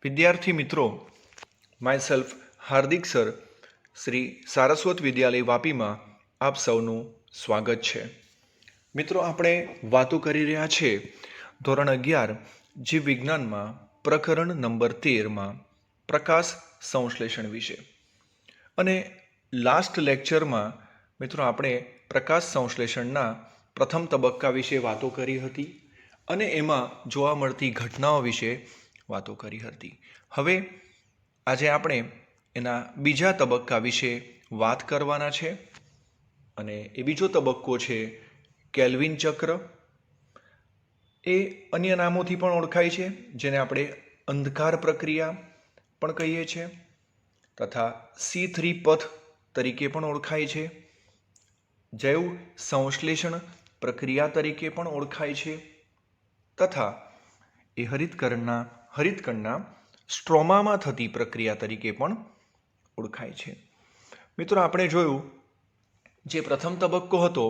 વિદ્યાર્થી મિત્રો, માયસેલ્ફ હાર્દિક સર, શ્રી સારસ્વત વિદ્યાલય વાપીમાં આપ સૌનું સ્વાગત છે. મિત્રો, આપણે વાતો કરી રહ્યા છે ધોરણ 11 જીવ વિજ્ઞાનમાં પ્રકરણ નંબર 13માં પ્રકાશ સંશ્લેષણ વિશે. અને લાસ્ટ લેક્ચરમાં મિત્રો આપણે પ્રકાશ સંશ્લેષણના પ્રથમ તબક્કા વિશે વાતો કરી હતી અને એમાં જોવા મળતી ઘટનાઓ વિશે વાતો કરી હતી. હવે આજે આપણે એના બીજા તબક્કા વિશે વાત કરવાના છે અને એ બીજો તબક્કો છે કેલ્વિન ચક્ર. એ અન્ય નામોથી પણ ઓળખાય છે, જેને આપણે અંધકાર પ્રક્રિયા પણ કહીએ છીએ તથા C3 પથ તરીકે પણ ઓળખાય છે, જૈવ સંશ્લેષણ પ્રક્રિયા તરીકે પણ ઓળખાય છે તથા એ હરિતકણના સ્ટ્રોમામાં થતી પ્રક્રિયા તરીકે પણ ઓળખાય છે. મિત્રો, આપણે જોયું જે પ્રથમ તબક્કો હતો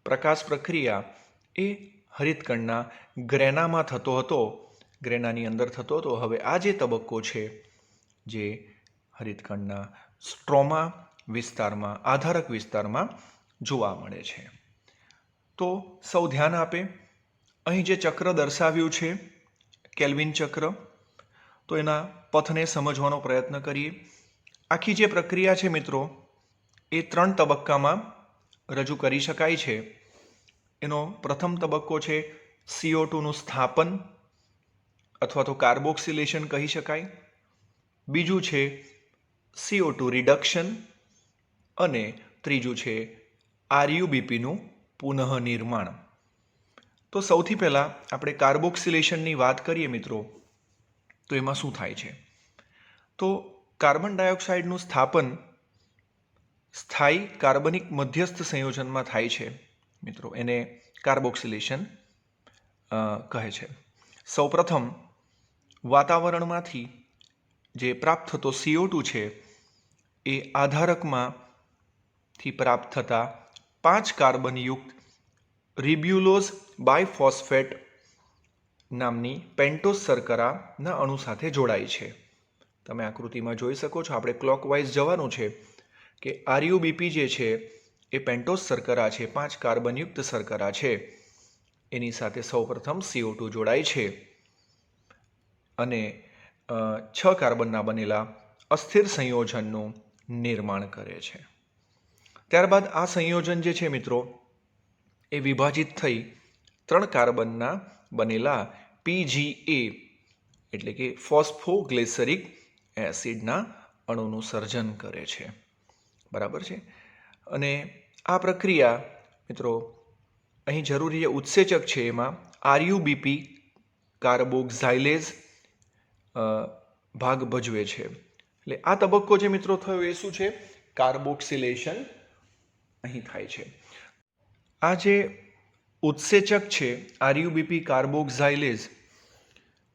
પ્રકાશ પ્રક્રિયા, એ હરિતકણના ગ્રેનામાં થતો હતો, ગ્રેનાની અંદર થતો હતો. હવે આ જે તબક્કો છે જે હરિતકણના સ્ટ્રોમા વિસ્તારમાં, આધારક વિસ્તારમાં જોવા મળે છે. તો સૌ ધ્યાન આપે. અહીં જે ચક્ર દર્શાવ્યું છે કેલ્વિન ચક્ર, તો એના પથને સમજવાનો પ્રયત્ન કરીએ. આખી જે પ્રક્રિયા છે મિત્રો, એ 3 તબક્કામાં રજૂ કરી શકાય છે. એનો પ્રથમ તબક્કો છે CO2નું સ્થાપન અથવા તો કાર્બોક્સિલેશન કહી શકાય. બીજું છે CO2 રિડક્શન અને ત્રીજું છે RUBPનું પુનઃનિર્માણ. તો સૌથી પહેલાં આપણે કાર્બોક્સિલેશનની વાત કરીએ મિત્રો, તો એમાં શું થાય છે? તો કાર્બન ડાયોક્સાઇડનું સ્થાપન સ્થાયી કાર્બનિક મધ્યસ્થ સંયોજનમાં થાય છે મિત્રો, એને કાર્બોક્સિલેશન કહે છે. સૌપ્રથમ વાતાવરણમાંથી જે પ્રાપ્ત થતો CO2 છે એ આધારકમાંથી પ્રાપ્ત થતા 5 કાર્બનયુક્ત રિબ્યુલોઝ બાયફોસ્ફેટ નામની પેન્ટોઝ શર્કરાના અણુ સાથે જોડાય છે. તમે આકૃતિમાં જોઈ શકો છો. આપણે ક્લોકવાઇઝ જવાનું છે કે RUBP જે છે એ પેન્ટોઝ શર્કરા છે, 5 કાર્બનયુક્ત શર્કરા છે, એની સાથે સૌપ્રથમ CO2 જોડાય છે અને 6 કાર્બનના બનેલા અસ્થિર સંયોજનનું નિર્માણ કરે છે. ત્યારબાદ આ સંયોજન જે છે મિત્રો, એ વિભાજિત થઈ 3 કાર્બનના બનેલા PGA એટલે કે ફોસ્ફોગ્લિસરિક એસિડના અણુનું સર્જન કરે છે. બરાબર છે. અને આ પ્રક્રિયા મિત્રો, અહીં જરૂરી જે ઉત્સેચક છે એમાં RUBP કાર્બોક્સાઇલેઝ ભાગ ભજવે છે. એટલે આ તબક્કો જે મિત્રો થયો એ શું છે? કાર્બોક્સિલેશન અહીં થાય છે. આ જે ઉત્સેચક છે RUBP કાર્બોક્સાઇલેઝ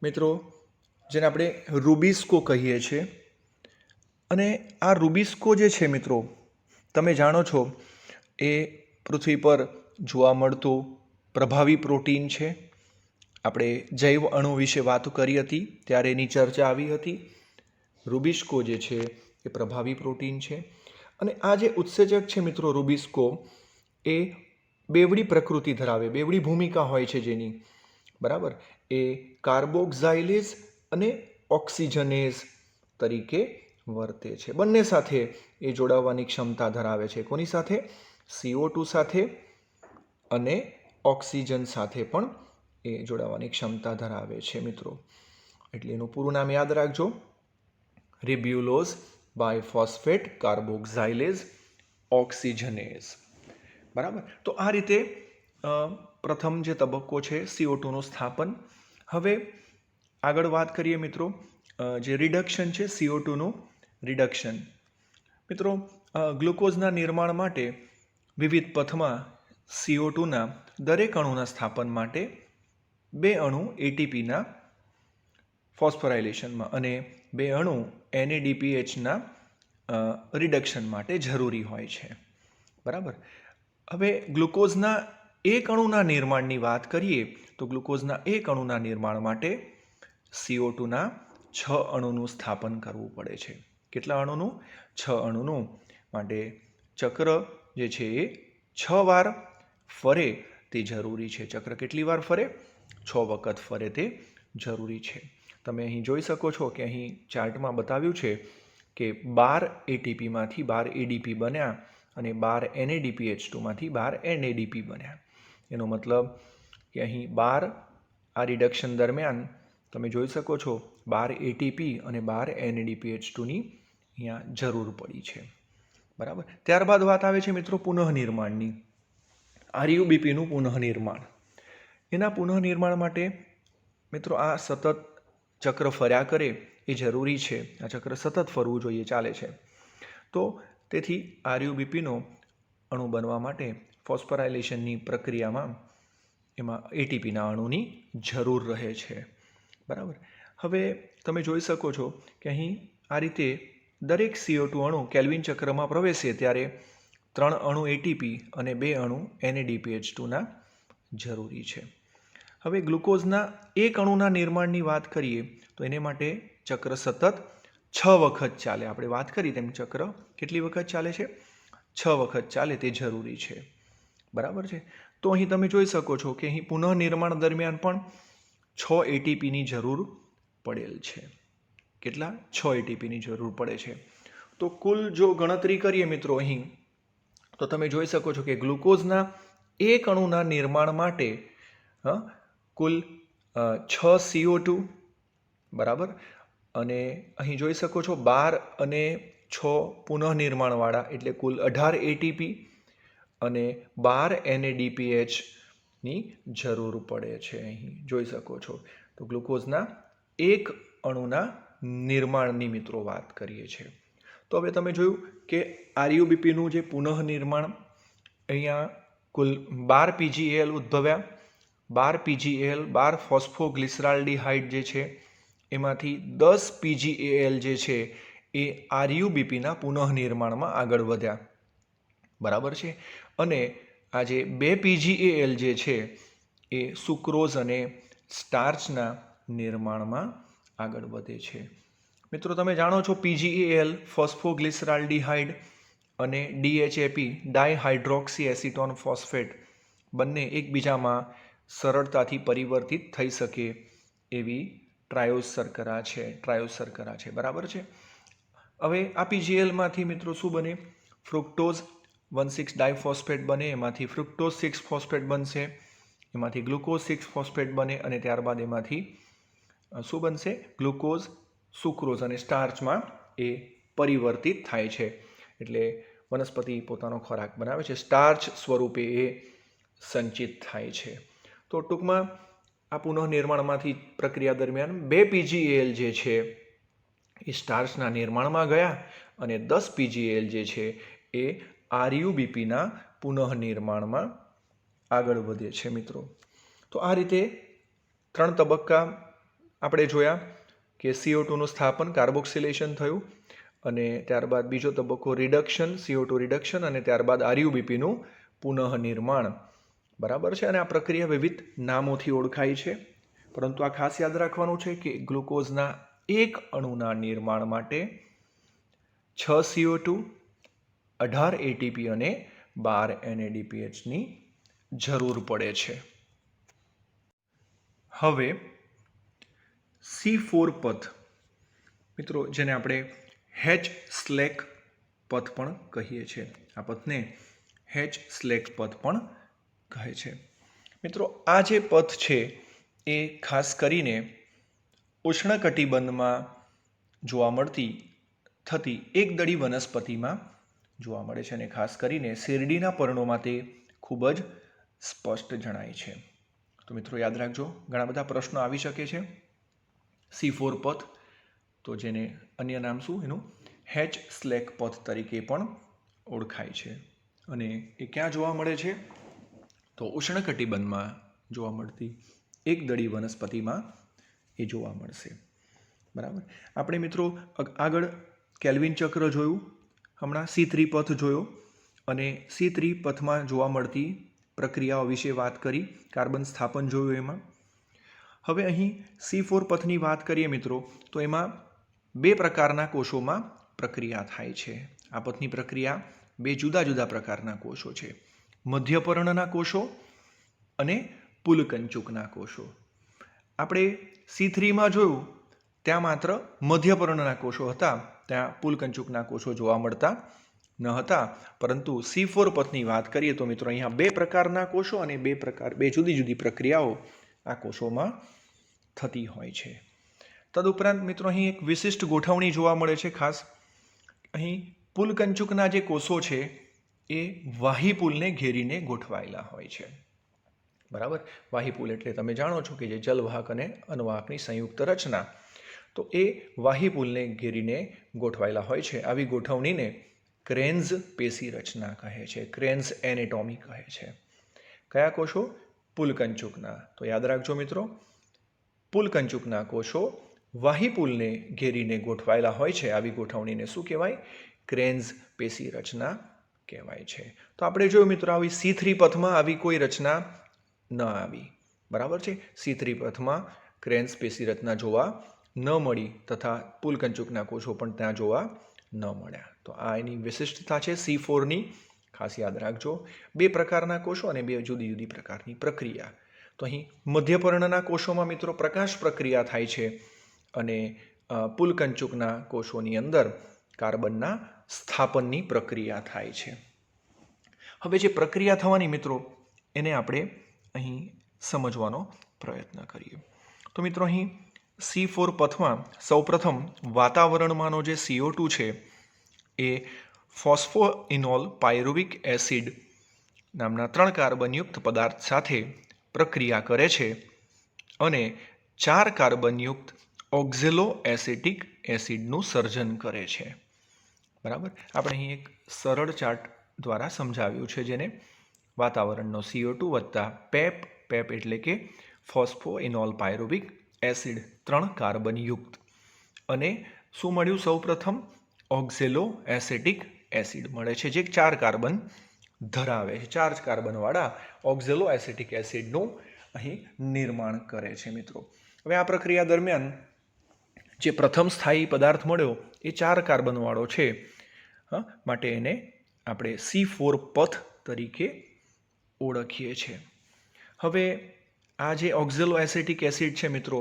મિત્રો, જેને આપણે રૂબિસ્કો કહીએ છીએ, અને આ રૂબિસ્કો જે છે મિત્રો, તમે જાણો છો એ પૃથ્વી પર જોવા મળતું પ્રભાવી પ્રોટીન છે. આપણે જૈવ અણુ વિશે વાત કરી હતી ત્યારે એની ચર્ચા આવી હતી. રૂબિસ્કો જે છે એ પ્રભાવી પ્રોટીન છે. અને આ જે ઉત્સેચક છે મિત્રો રૂબિસ્કો, એ બેવડી પ્રકૃતિ ધરાવે, બેવડી ભૂમિકા હોય છે જેની, બરાબર. એ કાર્બોક્સાઇલેઝ અને ઓક્સિજનેઝ તરીકે વર્તે છે. બંને સાથે એ જોડાવાની ક્ષમતા ધરાવે છે. કોની સાથે? CO2 સાથે અને ઓક્સિજન સાથે પણ એ જોડાવાની ક્ષમતા ધરાવે છે મિત્રો. એટલે એનું પૂરું નામ યાદ રાખજો, રિબ્યુલોઝ બાયફોસ્ફેટ કાર્બોક્સાઇલેઝ ઓક્સિજનેઝ. બરાબર. તો આ રીતે પ્રથમ જે તબક્કો છે CO2નું સ્થાપન. હવે આગળ વાત કરીએ મિત્રો, જે રિડક્શન છે CO2નું રિડક્શન. મિત્રો, ગ્લુકોઝના નિર્માણ માટે વિવિધ પથમાં CO2ના દરેક અણુના સ્થાપન માટે 2 અણુ ATPના ફોસ્ફોરાયલેશનમાં અને 2 અણુ NADPHના રિડક્શન માટે જરૂરી હોય છે. બરાબર. હવે ગ્લુકોઝના એક અણુના નિર્માણની વાત કરીએ તો ગ્લુકોઝના એક અણુના નિર્માણ માટે CO2ના 6 અણુનું સ્થાપન કરવું પડે છે. કેટલા અણુનું? 6 અણુનું. માટે ચક્ર જે છે એ 6 વાર ફરે તે જરૂરી છે. ચક્ર કેટલી વાર ફરે? 6 વખત ફરે તે જરૂરી છે. તમે અહીં જોઈ શકો છો કે અહીં ચાર્ટમાં બતાવ્યું છે કે 12 એટીપીમાંથી 12 એડીપી બન્યા અને 12 NADPH2માંથી 12 NADP બન્યા. એનો મતલબ કે અહીં 12 આ રિડક્શન દરમિયાન તમે જોઈ શકો છો 12 એટીપી અને 12 NADPH2ની અહીંયા જરૂર પડી છે. બરાબર. ત્યારબાદ વાત આવે છે મિત્રો પુનઃનિર્માણની. RUBPનું પુનઃનિર્માણ. એના પુનઃનિર્માણ માટે મિત્રો આ સતત ચક્ર ફર્યા કરે એ જરૂરી છે. આ ચક્ર સતત ફરવું જોઈએ, ચાલે છે. તો તેથી RUBPનો અણુ બનવા માટે ફોસ્ફોરાયલેશનની પ્રક્રિયામાં એમાં એટીપીના અણુની જરૂર રહે છે. બરાબર. હવે તમે જોઈ શકો છો કે અહીં આ રીતે દરેક CO2 અણુ કેલ્વિન ચક્રમાં પ્રવેશે ત્યારે 3 અણુ એટીપી અને 2 અણુ NADPH2ના જરૂરી છે. હવે ગ્લુકોઝના એક અણુના નિર્માણની વાત કરીએ તો એને માટે ચક્ર સતત 6 વખત ચાલે. આપણે વાત કરી તેમ ચક્ર કેટલી વખત ચાલે છે? 6 વખત ચાલે તે જરૂરી છે. બરાબર છે. તો અહીં તમે જોઈ શકો છો કે અહીં પુનઃનિર્માણ દરમિયાન પણ 6 એટીપીની જરૂર પડેલ છે. કેટલા? 6 એટીપીની જરૂર પડે છે. તો કુલ જો ગણતરી કરીએ મિત્રો અહીં તો તમે જોઈ શકો છો કે ગ્લુકોઝના એક અણુના નિર્માણ માટે કુલ 6 CO2 બરાબર, અને અહીં જોઈ શકો છો 12 અને 6 પુનઃનિર્માણવાળા એટલે કુલ 18 એટીપી અને 12 NADPHની જરૂર પડે છે. અહીં જોઈ શકો છો. તો ગ્લુકોઝના એક અણુના નિર્માણની મિત્રો વાત કરીએ છીએ. તો હવે તમે જોયું કે RUBPનું જે પુનઃનિર્માણ અહીંયા કુલ 12 PGAL ઉદ્ભવ્યા. 12 PGAL 12 ફોસ્ફોગ્લિસરાલ્ડિહાઇડ જે છે એમાંથી 10 PGAL જે છે એ RUBPના પુનઃનિર્માણમાં આગળ વધ્યા. બરાબર છે. અને આ જે 2 PGAL જે છે એ સુક્રોઝ અને સ્ટાર્ચના નિર્માણમાં આગળ વધે છે. મિત્રો તમે જાણો છો PGAL ફોસ્ફોગ્લિસરાલ્ડિહાઇડ અને DHAP ડાયહાઇડ્રોક્સી એસિટોન ફોસ્ફેટ બંને એકબીજામાં સરળતાથી પરિવર્તિત થઈ શકે એવી ટ્રાયોઝ શર્કરા છે. બરાબર છે. હવે આ PGALમાંથી મિત્રો શું બને? ફ્રુક્ટોઝ 1,6 ડાયફોસ્ફેટ બને, એમાંથી ફ્રુક્ટોઝ 6 ફોસ્ફેટ બનશે, એમાંથી ગ્લુકોઝ 6 ફોસ્ફેટ બને અને ત્યારબાદ એમાંથી શું બનશે? ગ્લુકોઝ, સુક્રોઝ અને સ્ટાર્ચમાં એ પરિવર્તિત થાય છે. એટલે વનસ્પતિ પોતાનો ખોરાક બનાવે છે, સ્ટાર્ચ સ્વરૂપે એ સંચિત થાય છે. તો ટૂંકમાં આ પુનઃનિર્માણમાંથી પ્રક્રિયા દરમિયાન 2 PGAL જે છે એ સ્ટાર્ચના નિર્માણમાં ગયા અને 10 PGAL જે છે એ RUBPના પુનઃનિર્માણમાં આગળ વધે છે મિત્રો. તો આ રીતે 3 તબક્કા આપણે જોયા કે CO2નું સ્થાપન, કાર્બોક્સિલેશન થયું અને ત્યારબાદ બીજો તબક્કો રિડક્શન, CO2 રિડક્શન અને ત્યારબાદ RUBPનું પુનઃનિર્માણ. બરાબર છે. અને આ પ્રક્રિયા વિવિધ નામોથી ઓળખાય છે, પરંતુ આ ખાસ યાદ રાખવાનું છે કે ગ્લુકોઝના એક અણુના નિર્માણ માટે 6 CO2, 18 એટીપી અને 12 NADPHની જરૂર પડે છે. હવે C4 પથ મિત્રો, જેને આપણે H-સ્લેક પથ પણ કહીએ છીએ. આ પથને H-સ્લેક પથ પણ કહે છે. મિત્રો આ જે પથ છે એ ખાસ કરીને ઉષ્ણકટિબંધમાં જોવા મળતી થતી એકદળી વનસ્પતિમાં જોવા મળે છે અને ખાસ કરીને શેરડીના પર્ણોમાં તે ખૂબ જ સ્પષ્ટ જણાય છે. તો મિત્રો યાદ રાખજો, ઘણા બધા પ્રશ્નો આવી શકે છે. C4 પથ, તો જેને અન્ય નામ શું એનું H-સ્લેક પથ તરીકે પણ ઓળખાય છે. અને એ ક્યાં જોવા મળે છે? તો ઉષ્ણકટિબંધમાં જોવા મળતી એકદળી વનસ્પતિમાં એ જોવા મળશે. બરાબર. આપણે મિત્રો આગળ કેલ્વિન ચક્ર જોયું, હમણાં C3 પથ જોયો અને C3 પથમાં જોવા મળતી પ્રક્રિયાઓ વિશે વાત કરી, કાર્બન સ્થાપન જોયું એમાં. હવે અહીં C4 પથની વાત કરીએ મિત્રો તો એમાં બે પ્રકારના કોષોમાં પ્રક્રિયા થાય છે. આ પથની પ્રક્રિયા બે જુદા જુદા પ્રકારના કોષો છે. મધ્યપર્ણના કોષો અને પુલકંચુકના કોષો. આપણે C3માં જોયું ત્યાં માત્ર મધ્યપર્ણના કોષો હતા, ત્યાં પુલકંચુકના કોષો જોવા મળતા ન હતા. પરંતુ C4 પથની વાત કરીએ તો મિત્રો અહીંયા બે પ્રકારના કોષો અને બે જુદી જુદી પ્રક્રિયાઓ આ કોષોમાં થતી હોય છે. તદુપરાંત મિત્રો અહીં એક વિશિષ્ટ ગોઠવણી જોવા મળે છે. ખાસ અહીં પુલકંચુકના જે કોષો છે એ વાહીપુલને ઘેરીને ગોઠવાયેલા હોય છે. બરાબર, વાહીપુલ એટલે તમે જાણો છો કે જે જલવાહક અને અનવાહકની સંયુક્ત રચના, તો એ વાહીપુલને ઘેરીને ગોઠવાયેલા હોય છે. આવી ગોઠવણીને ક્રેન્ઝ પેશી રચના કહે છે, ક્રેન્ઝ એનેટોમી કહે છે. કયા કોષો? પુલકંચુકના. તો યાદ રાખજો મિત્રો, પુલકંચુકના કોષો વાહીપુલને ઘેરીને ગોઠવાયેલા હોય છે. આવી ગોઠવણીને શું કહેવાય? ક્રેન્ઝ પેશી રચના કહેવાય છે. તો આપણે જોયું મિત્રો આવી C3 પથમાં આવી કોઈ રચના ન આવી. બરાબર છે, C3 પથમાં ક્રેન્ઝ પેશી રચના જોવા ન મળી તથા પુલકંચુકના કોષો પણ ત્યાં જોવા ન મળ્યા. તો આ એની વિશિષ્ટતા છે C4ની, ખાસ યાદ રાખજો. બે પ્રકારના કોષો અને બે જુદી જુદી પ્રકારની પ્રક્રિયા. તો અહીં મધ્યપર્ણના કોષોમાં મિત્રો પ્રકાશ પ્રક્રિયા થાય છે અને પુલકંચુકના કોષોની અંદર કાર્બનના સ્થાપનની પ્રક્રિયા થાય છે. હવે જે પ્રક્રિયા થવાની મિત્રો એને આપણે અહીં સમજવાનો પ્રયત્ન કરીએ. તો મિત્રો અહીં C4 પથમાં સૌપ્રથમ વાતાવરણમાંનો જે CO2 છે એ ફોસ્ફોઇનોલ પાયરુવિક એસિડ નામના 3 કાર્બનયુક્ત પદાર્થ સાથે પ્રક્રિયા કરે છે અને 4 કાર્બનયુક્ત ઓક્ઝેલો એસિટિક એસિડનું સર્જન કરે છે. બરાબર, આપણે અહીં એક સરળ ચાર્ટ દ્વારા સમજાવ્યું છે, જેને વાતાવરણનો CO2 વત્તા પેપ એટલે કે ફોસ્ફોઇનોલ પાયરુવિક એસિડ 3 કાર્બનયુક્ત અને શું મળ્યું? સૌપ્રથમ ઓક્ઝેલો એસિટિક એસિડ મળે છે, જે 4 કાર્બન ધરાવે છે. 4 કાર્બનવાળા ઓક્ઝેલો એસિટિક એસિડનું અહીં નિર્માણ કરે છે મિત્રો. હવે આ પ્રક્રિયા દરમિયાન જે પ્રથમ સ્થાયી પદાર્થ મળ્યો એ 4 કાર્બનવાળો છે, માટે એને આપણે C4 પથ તરીકે ઓળખીએ છીએ. હવે આ જે ઓક્ઝેલો એસિટિક એસિડ છે મિત્રો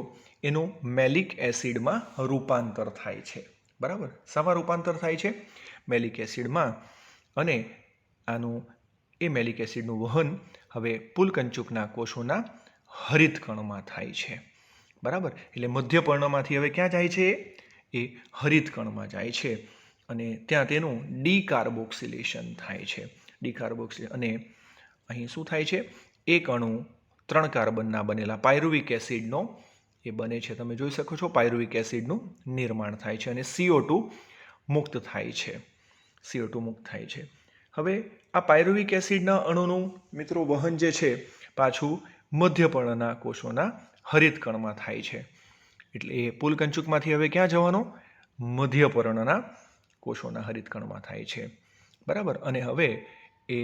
એનું મેલિક એસિડમાં રૂપાંતર થાય છે. બરાબર, શામાં રૂપાંતર થાય છે? મેલિક એસિડમાં. અને આનું એ મેલિક એસિડનું વહન હવે પુલકંચુકના કોષોના હરિતકણમાં થાય છે. બરાબર, એટલે મધ્યપર્ણમાંથી હવે ક્યાં જાય છે? એ હરિતકણમાં જાય છે અને ત્યાં તેનું ડીકાર્બોક્સિલેશન થાય છે. અને અહીં શું થાય છે? એક અણુ 3 કાર્બનના બનેલા પાયરુવિક એસિડનો એ બને છે. તમે જોઈ શકો છો પાયરુવિક એસિડનું નિર્માણ થાય છે અને CO2 મુક્ત થાય છે. હવે આ પાયરુવિક એસિડના અણુનું મિત્રો વહન જે છે પાછું મધ્યપર્ણના કોષોના હરિતકણમાં થાય છે. એટલે એ પુલકંચુકમાંથી હવે ક્યાં જવાનો? મધ્યપર્ણના કોષોના હરિતકણમાં થાય છે. બરાબર, અને હવે એ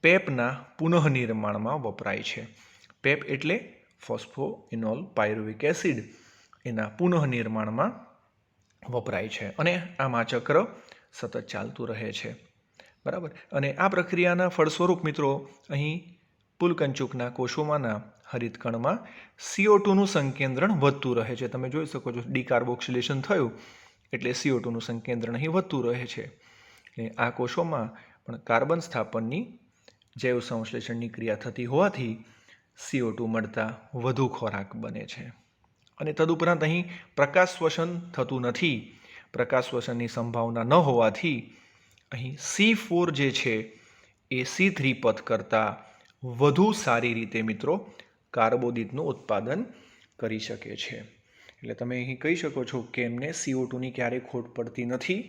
પેપના પુનઃનિર્માણમાં વપરાય છે. પેપ એટલે ફોસ્ફોઇનોલ પાયરુવિક એસિડ, એના પુનઃનિર્માણમાં વપરાય છે અને આમાં ચક્ર સતત ચાલતું રહે છે. બરાબર, અને આ પ્રક્રિયાના ફળસ્વરૂપ મિત્રો અહીં પુલકંચુકના કોષોમાંના હરિતકણમાં CO2નું સંકેન્દ્રણ વધતું રહે છે. તમે જોઈ શકો છો ડીકાર્બોક્સિલેશન થયું એટલે CO2નું સંકેન્દ્રણ અહીં વધતું રહે છે. આ કોષોમાં પણ કાર્બન સ્થાપનની જૈવ સંશ્લેષણની ક્રિયા થતી હોવાથી CO2 મળતા વધુ ખોરાક બને છે. અને તદુપરાંત અહીં પ્રકાશ શ્વસન થતું નથી. પ્રકાશ શ્વસનની સંભાવના ન હોવાથી અહીં C4 જે છે એ C3 પથ કરતાં વધુ સારી રીતે મિત્રો કાર્બોદિતનું ઉત્પાદન કરી શકે છે. એટલે તમે અહીં કહી શકો છો કે એમને CO2ની ક્યારેય ખોટ પડતી નથી.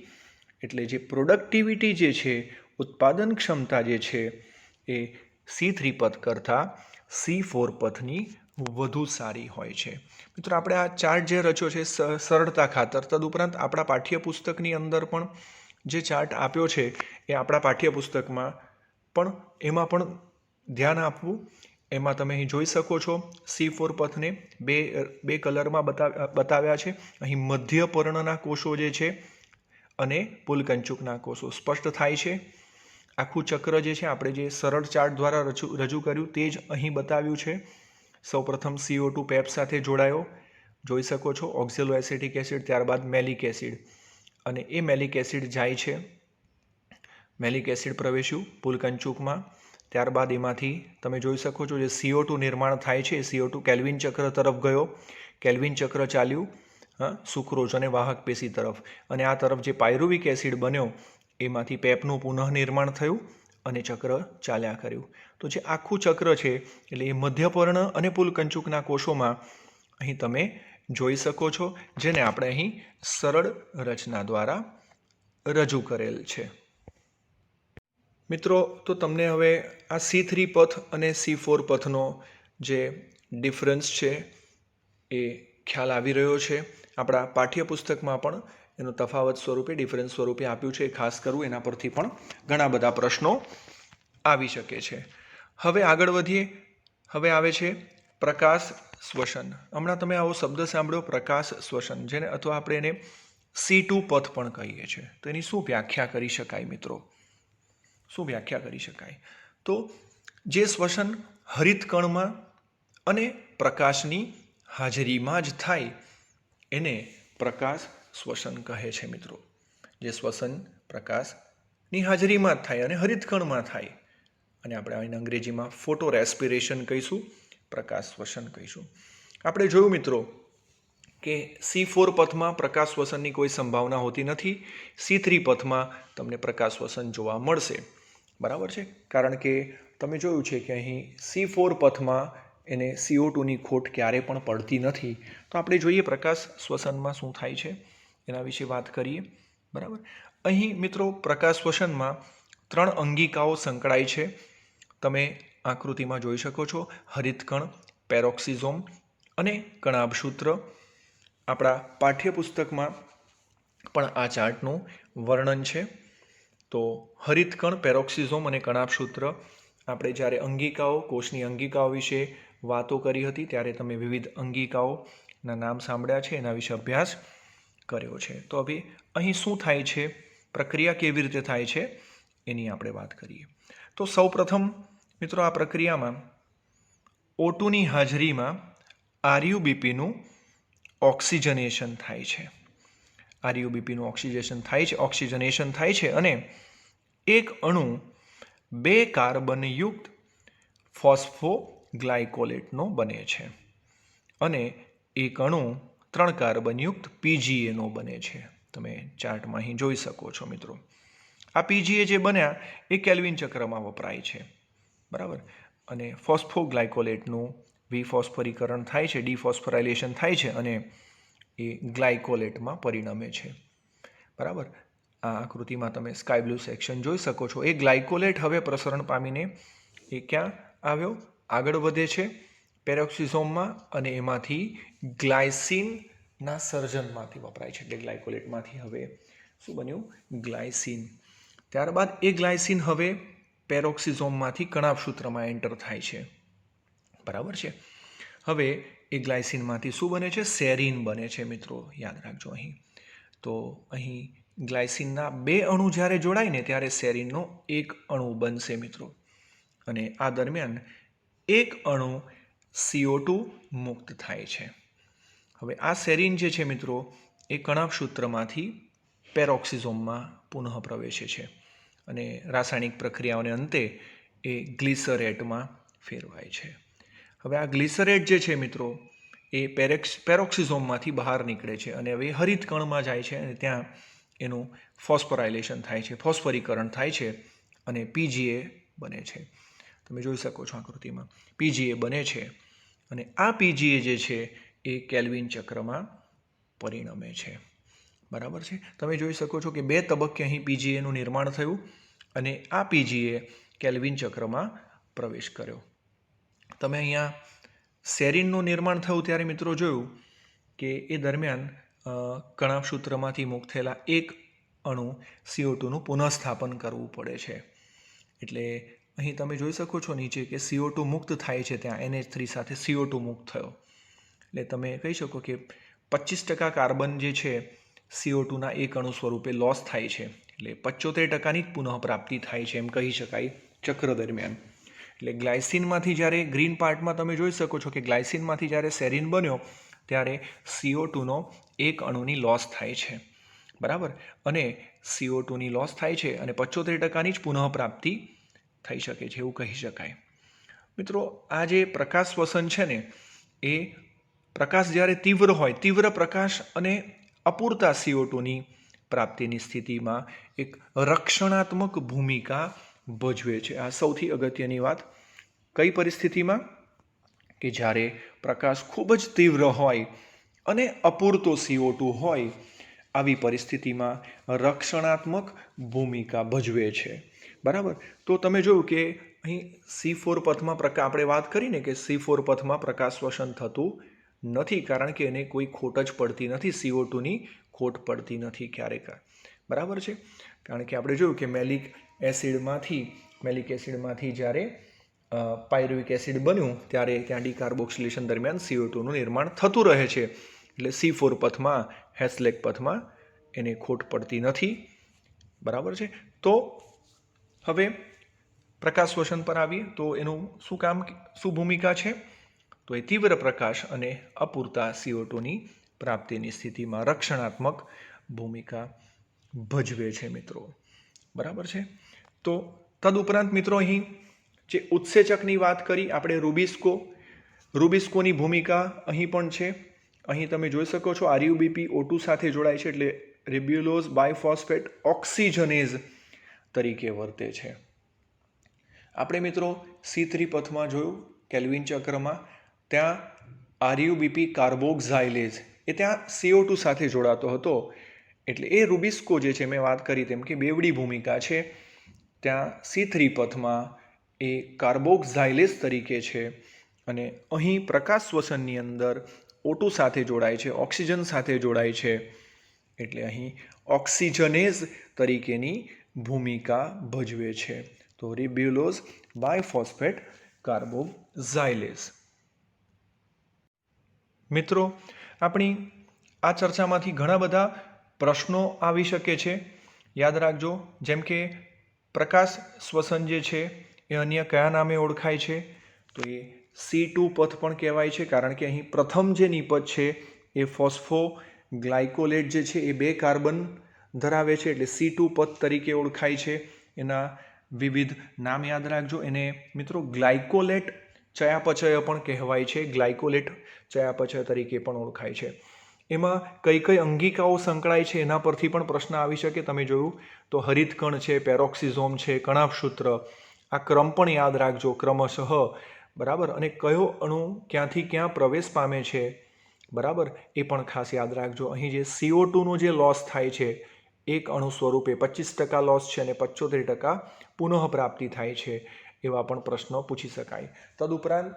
એટલે જે પ્રોડક્ટિવિટી જે છે, ઉત્પાદન ક્ષમતા જે છે એ C3 પથ કરતાં C4 પથની વધુ સારી હોય છે. મિત્રો આપણે આ ચાર્ટ જે રચ્યો છે સરળતા ખાતર, તદુપરાંત આપણા પાઠ્યપુસ્તકની અંદર પણ જે ચાર્ટ આપ્યો છે એ આપણા પાઠ્યપુસ્તકમાં પણ એમાં પણ ધ્યાન આપવું. એમાં તમે અહીં જોઈ શકો છો C4 પથને બે કલરમાં બતાવ્યા છે. અહીં મધ્ય પર્ણના કોષો જે છે અને પુલકંચુકના કોષો સ્પષ્ટ થાય છે. આખું ચક્ર જે છે આપણે જે સરળ ચાર્ટ દ્વારા રજૂ કર્યું તે જ અહીં બતાવ્યું છે. સૌપ્રથમ CO2 પેપ સાથે જોડાયો, જોઈ શકો છો ઓક્ઝેલો એસિટિક એસિડ, ત્યારબાદ મેલિક એસિડ, અને એ મેલિક એસિડ જાય છે, મેલિક એસિડ પ્રવેશ્યું પુલકંચુકમાં. ત્યારબાદ એમાંથી તમે જોઈ શકો છો જે CO2 નિર્માણ થાય છે, CO2 કેલ્વિન ચક્ર તરફ ગયો, કેલ્વિન ચક્ર ચાલ્યું સુક્રોઝ અને વાહક પેશી તરફ, અને આ તરફ જે પાયરુવિક એસિડ બન્યો એમાંથી પેપનું પુનઃનિર્માણ થયું અને ચક્ર ચાલ્યા કર્યું. તો જે આખું ચક્ર છે એટલે એ મધ્યપર્ણ અને પુલકંચુકના કોષોમાં અહીં તમે જોઈ શકો છો, જેને આપણે અહીં સરળ રચના દ્વારા રજૂ કરેલ છે. મિત્રો, તો તમને હવે આ C3 પથ અને C4 પથનો જે ડિફરન્સ છે એ ખ્યાલ આવી રહ્યો છે. આપણા પાઠ્યપુસ્તકમાં પણ એનું તફાવત સ્વરૂપે, ડિફરન્સ સ્વરૂપે આપ્યું છે. ખાસ કરવું એના પરથી પણ ઘણા બધા પ્રશ્નો આવી શકે છે. હવે આગળ વધીએ. હવે આવે છે પ્રકાશ શ્વસન. હમણાં તમે આવો શબ્દ સાંભળ્યો, પ્રકાશ શ્વસન, જેને અથવા આપણે એને C2 પથ પણ કહીએ છીએ. તો એની શું વ્યાખ્યા કરી શકાય મિત્રો? શું વ્યાખ્યા કરી શકાય? તો જે શ્વસન હરિતકણમાં અને પ્રકાશની હાજરીમાં જ થાય એને પ્રકાશ શ્વસન કહે છે મિત્રો. જે શ્વસન પ્રકાશની હાજરીમાં જ થાય અને હરિતકણમાં થાય, અને આપણે આને અંગ્રેજીમાં ફોટો રેસ્પિરેશન કહીશું, પ્રકાશ શ્વસન કહીશું. આપણે જોયું મિત્રો કે C4 પથમાં પ્રકાશ શ્વસનની કોઈ સંભાવના હોતી નથી. C3 પથમાં તમને પ્રકાશ શ્વસન જોવા મળશે. બરાબર છે? કારણ કે તમે જોયું છે કે અહીં C4 પથમાં એને CO2ની ખોટ ક્યારે પણ પડતી નથી. તો આપણે જોઈએ પ્રકાશ શ્વસનમાં શું થાય છે એના વિશે વાત કરીએ. બરાબર? અહીં મિત્રો પ્રકાશ શ્વસનમાં 3 અંગિકાઓ સંકળાય છે. તમે આકૃતિમાં જોઈ શકો છો હરિતકણ, પેરોક્સિઝોમ અને કણાભસૂત્ર. આપણા પાઠ્યપુસ્તકમાં પણ આ ચાર્ટનું વર્ણન છે. તો હરિતકણ, પેરોક્સિઝોમ અને કણાભસૂત્ર, આપણે જ્યારે અંગિકાઓ, કોષની અંગિકાઓ વિશે વાતો કરી હતી ત્યારે તમે વિવિધ અંગિકાઓના નામ સાંભળ્યા છે, એના વિશે અભ્યાસ કર્યો છે. તો હવે અહીં શું થાય છે, પ્રક્રિયા કેવી રીતે થાય છે એની આપણે વાત કરીએ. તો સૌપ્રથમ મિત્રો આ પ્રક્રિયામાં O2ની હાજરીમાં RuBPનું ઓક્સિજનેશન થાય છે. RuBPનું ઓક્સિજનેશન થાય છે અને એક અણુ 2 કાર્બનયુક્ત ફોસ્ફોગ્લાયકોલેટનો બને છે અને એક અણુ 3 કાર્બનયુક્ત PGAનો બને છે. તમે ચાર્ટમાં અહીં જોઈ શકો છો મિત્રો. આ PGA જે બન્યા એ કેલ્વિન ચક્રમાં વપરાય છે. બરાબર? અને ફોસ્ફોગ્લાયકોલેટનું વિફોસ્ફોરીકરણ થાય છે, ડિફોસ્ફોરાઇલેશન થાય છે અને એ ગ્લાયકોલેટમાં પરિણમે છે. બરાબર? આ આકૃતિમાં તમે સ્કાય બ્લુ સેક્શન જોઈ શકો છો. એ ગ્લાયકોલેટ હવે પ્રસરણ પામીને એ ક્યાં આવ્યો? આગળ વધે છે પેરોક્સિઝોમમાં, અને એમાંથી ગ્લાયસિનના સર્જનમાંથી વપરાય છે. એટલે ગ્લાયકોલેટમાંથી હવે શું બન્યું? ગ્લાયસિન. ત્યારબાદ એ ગ્લાયસિન હવે પેરોક્સિઝોમમાંથી કણાભસૂત્રમાં એન્ટર થાય છે. બરાબર છે? હવે એ ગ્લાયસિનમાંથી શું બને છે? સેરીન બને છે મિત્રો. યાદ રાખજો અહીં. તો અહીં ગ્લાયસિનના 2 અણુ જ્યારે જોડાય ને ત્યારે સેરીનનો 1 અણુ બનશે મિત્રો. અને આ દરમિયાન એક અણુ CO2 મુક્ત થાય છે. હવે આ સેરીન જે છે મિત્રો એ કણાભસૂત્રમાંથી પેરોક્સિઝોમમાં પુનઃ પ્રવેશે છે અને રાસાયણિક પ્રક્રિયાઓને અંતે એ ગ્લિસરેટમાં ફેરવાય છે. હવે આ ગ્લિસરેટ જે છે મિત્રો એ પેરોક્સિઝોમમાંથી બહાર નીકળે છે અને હવે હરિતકણમાં જાય છે અને ત્યાં એનું ફોસ્ફોરાઇલેશન થાય છે, ફોસ્ફોરીકરણ થાય છે અને PGA બને છે. તમે જોઈ શકો છો આકૃતિમાં PGA બને છે અને આ PGA જે છે એ કેલ્વિન ચક્રમાં પરિણમે છે. બરાબર છે? તમે જોઈ શકો છો કે 2 તબક્કે અહીં PGAનું નિર્માણ થયું અને આ PGA કેલ્વિન ચક્રમાં પ્રવેશ કર્યો. તમે અહીંયા સેરીનનું નિર્માણ થયું ત્યારે મિત્રો જોયું કે એ દરમિયાન કણાભસૂત્રમાંથી મુક્ત થયેલા એક અણુ CO2નું પુનઃસ્થાપન કરવું પડે છે. એટલે અહીં તમે જોઈ શકો છો નીચે કે CO2 મુક્ત થાય છે, ત્યાં NH3 સાથે CO2 મુક્ત થયો, એટલે તમે કહી શકો કે 25% કાર્બન જે છે CO2ના એક અણુ સ્વરૂપે લોસ થાય છે, એટલે 75%ની જ પુનઃપ્રાપ્તિ થાય છે એમ કહી શકાય ચક્ર દરમિયાન. એટલે ગ્લાયસિનમાંથી જ્યારે ગ્રીન પાર્ટમાં તમે જોઈ શકો છો કે ગ્લાયસિનમાંથી જ્યારે સેરીન બન્યો ત્યારે CO2નો એક અણુની લોસ થાય છે, બરાબર, અને CO2ની લોસ થાય છે અને 75%ની જ પુનઃપ્રાપ્તિ થઈ શકે છે એવું કહી શકાય. મિત્રો, આ જે પ્રકાશ શ્વસન છે ને એ પ્રકાશ જ્યારે તીવ્ર હોય, તીવ્ર પ્રકાશ અને અપૂરતા CO2ની પ્રાપ્તિની સ્થિતિમાં એક રક્ષણાત્મક ભૂમિકા ભજવે છે. આ સૌથી અગત્યની વાત. કઈ પરિસ્થિતિમાં? કે જ્યારે પ્રકાશ ખૂબ જ તીવ્ર હોય અને અપૂરતો CO2 હોય, આવી પરિસ્થિતિમાં રક્ષણાત્મક ભૂમિકા ભજવે છે, બરાબર. તો તમે જોયું કે અહીં C4 પથમાં આપણે વાત કરીને કે C4 પથમાં પ્રકાશ શ્વસન થતું નથી, કારણ કે એને કોઈ ખોટ જ પડતી નથી, CO2ની ખોટ પડતી નથી ક્યારેક, બરાબર છે. કારણ કે આપણે જોયું કે મેલિક એસિડમાંથી જ્યારે પાયરુવિક એસિડ બન્યું ત્યારે ત્યાં ડીકાર્બોક્સિલેશન દરમિયાન CO2નું નિર્માણ થતું રહે છે, એટલે C4 પથમાં, હેસલેક પથમાં એને ખોટ પડતી નથી, બરાબર છે. તો હવે પ્રકાશ શ્વસન પર આવીએ તો એનું શું ભૂમિકા છે? તો એ તીવ્ર પ્રકાશ અને અપૂરતા CO2ની પ્રાપ્તિની સ્થિતિમાં રક્ષણાત્મક ભૂમિકા ભજવે છે મિત્રો, બરાબર છે. તો તદુપરાંત મિત્રો અહીં જે ઉત્સેચકની વાત કરી આપણે, રૂબિસ્કોની ભૂમિકા અહીં પણ છે. અહીં તમે જોઈ શકો છો RuBp O2 સાથે જોડાય છે, એટલે રિબ્યુલોઝ બાયફોસ્ફેટ ઓક્સિજનેઝ તરીકે વર્તે છે. આપણે મિત્રો C3 પથમાં જોયું કેલ્વિન ચક્રમાં, ત્યાં RuBp કાર્બોક્સાઇલેઝ એ ત્યાં CO2 સાથે જોડાતો હતો, એટલે એ રૂબિસ્કો જે છે મેં વાત કરી તેમ કે બેવડી ભૂમિકા છે, ત્યાં C3 પથમાં એ કાર્બોક્સાઇલેઝ તરીકે છે, અને અહીં પ્રકાશ શ્વસનની અંદર O2 સાથે જોડાય છે, ઓક્સિજન સાથે જોડાય છે, એટલે અહીં ઓક્સિજનેઝ તરીકેની ભૂમિકા ભજવે છે. તો રિબ્યુલોઝ બાયફોસ્ફેટ કાર્બોક્સાઇલેઝ. મિત્રો, આપણી આ ચર્ચામાંથી ઘણા બધા પ્રશ્નો આવી શકે છે, યાદ રાખજો. જેમ કે પ્રકાશ શ્વસન જે છે એ અન્ય કયા નામે ઓળખાય છે? તો એ C2 પથ પણ કહેવાય છે, કારણ કે અહીં પ્રથમ જે નિપજ છે એ ફોસ્ફોગ્લાયકોલેટ જે છે એ 2 કાર્બન ધરાવે છે, એટલે C2 પથ તરીકે ઓળખાય છે. એના વિવિધ નામ યાદ રાખજો. એને મિત્રો ગ્લાયકોલેટ ચયાપચય પણ કહેવાય છે, ગ્લાયકોલેટ ચયાપચય તરીકે પણ ઓળખાય છે. એમાં કઈ કઈ અંગિકાઓ સંકળાય છે એના પરથી પણ પ્રશ્ન આવી શકે. તમે જોયું તો હરિતકણ છે, પેરોક્સિઝોમ છે, કણાભસૂત્ર, આ ક્રમ પણ યાદ રાખજો ક્રમશઃ, બરાબર. અને કયો અણુ ક્યાંથી ક્યાં પ્રવેશ પામે છે, બરાબર, એ પણ ખાસ યાદ રાખજો. અહીં જે CO2નો જે લોસ થાય છે એક અણુ સ્વરૂપે 25% લોસ છે અને 75% પુનઃપ્રાપ્તિ થાય છે, એવા પણ પ્રશ્નો પૂછી શકાય. તદુપરાંત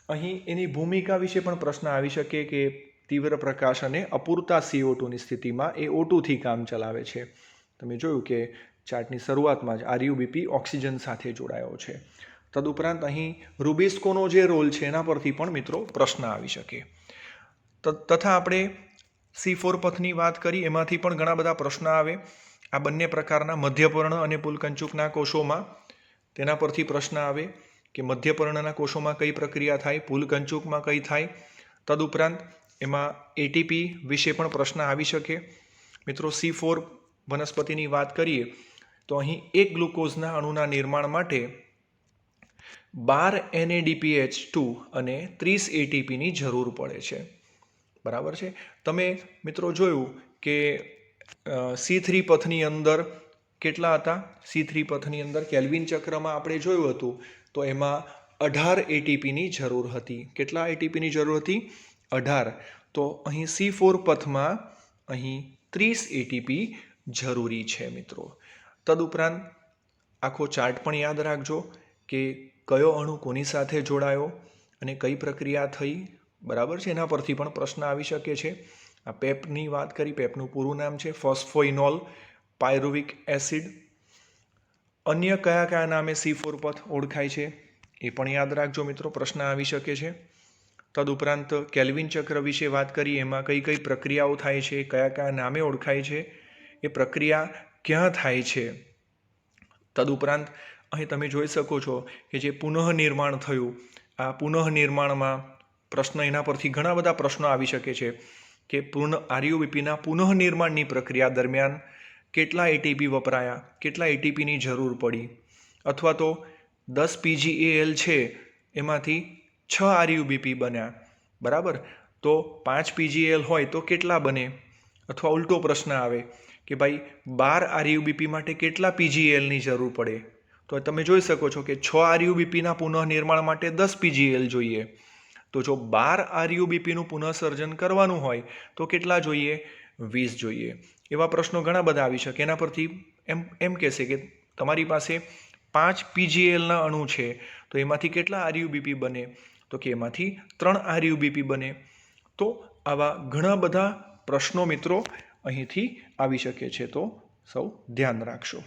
અહીં એની ભૂમિકા વિશે પણ પ્રશ્ન આવી શકે કે તીવ્ર પ્રકાશ અને અપૂરતા CO2ની સ્થિતિમાં એ O2થી કામ ચલાવે છે. તમે જોયું કે ચાર્ટની શરૂઆતમાં જ RuBp ઓક્સિજન સાથે જોડાયો છે. તદુપરાંત અહીં રૂબિસ્કોનો જે રોલ છે એના પરથી પણ મિત્રો પ્રશ્ન આવી શકે. તથા આપણે C4 પથની વાત કરી, એમાંથી પણ ઘણા બધા પ્રશ્ન આવે. આ બંને પ્રકારના મધ્યપર્ણ અને પુલકંચુકના કોષોમાં તેના પરથી પ્રશ્ન આવે કે મધ્યપર્ણના કોષોમાં કઈ પ્રક્રિયા થાય, પુલકંચુકમાં કઈ થાય. તદુપરાંત એમાં ATP વિશે પણ પ્રશ્ન આવી શકે. મિત્રો, C4 વનસ્પતિની વાત કરીએ તો અહીં એક ગ્લુકોઝના અણુના નિર્માણ માટે 12 NADPH2 અને 30 ATPની જરૂર પડે છે, બરાબર છે. તમે મિત્રો જોયું કે C3 પથની અંદર કેટલા હતા? C3 પથની અંદર કેલ્વિન ચક્રમાં આપણે જોયું હતું તો એમાં 18 ATPની જરૂર હતી. કેટલા ATPની જરૂર હતી? 18. તો અહીં C4 પથમાં અહીં 30 ATP જરૂરી છે મિત્રો. તદુપરાંત આખો ચાર્ટ પણ યાદ રાખજો કે કયો અણુ કોની સાથે જોડાયો અને કઈ પ્રક્રિયા થઈ, બરાબર છે. એના પરથી પણ પ્રશ્ન આવી શકે છે. આ પેપની વાત કરી, પેપનું પૂરું નામ છે ફોસ્ફોઇનોલ પાયરુવિક એસિડ. અન્ય કયા કયા નામે C4 પથ ઓળખાય છે એ પણ યાદ રાખજો મિત્રો, પ્રશ્ન આવી શકે છે. તદુપરાંત કેલ્વિન ચક્ર વિશે વાત કરીએ, એમાં કઈ કઈ પ્રક્રિયાઓ થાય છે, કયા કયા નામે ઓળખાય છે, એ પ્રક્રિયા ક્યાં થાય છે. તદુપરાંત અહીં તમે જોઈ શકો છો કે જે પુનઃનિર્માણ થયું, આ પુનઃનિર્માણમાં પ્રશ્ન એના પરથી ઘણા બધા પ્રશ્નો આવી શકે છે કે આરયુબીપીના પુનઃનિર્માણની પ્રક્રિયા દરમિયાન કેટલા એટીપી વપરાયા, કેટલા એટીપીની જરૂર પડી, અથવા તો 10 PgAl છે એમાંથી 6 આરયુબીપી બન્યા, બરાબર, તો 5 PgAl હોય તો કેટલા બને. અથવા ઉલટો પ્રશ્ન આવે કે ભાઈ 12 આરયુબીપી માટે કેટલા PgAlની જરૂર પડે. તો તમે જોઈ શકો છો કે 6 આરયુબીપીના પુનઃનિર્માણ માટે 10 PgAl જોઈએ. તો જો 12 આરયુબીપીનું પુનઃસર્જન કરવાનું હોય તો કેટલા જોઈએ? 20 જોઈએ. એવા પ્રશ્નો ઘણા બધા આવી શકે. એના પરથી એમ કહેશે કે તમારી પાસે 5 PgAlના અણુ છે તો એમાંથી કેટલા આરયુબીપી બને? તો કે એમાંથી 3 આરયુબીપી બને. તો આવા ઘણા બધા પ્રશ્નો મિત્રો અહીંથી આવી શકે છે, તો સૌ ધ્યાન રાખશો.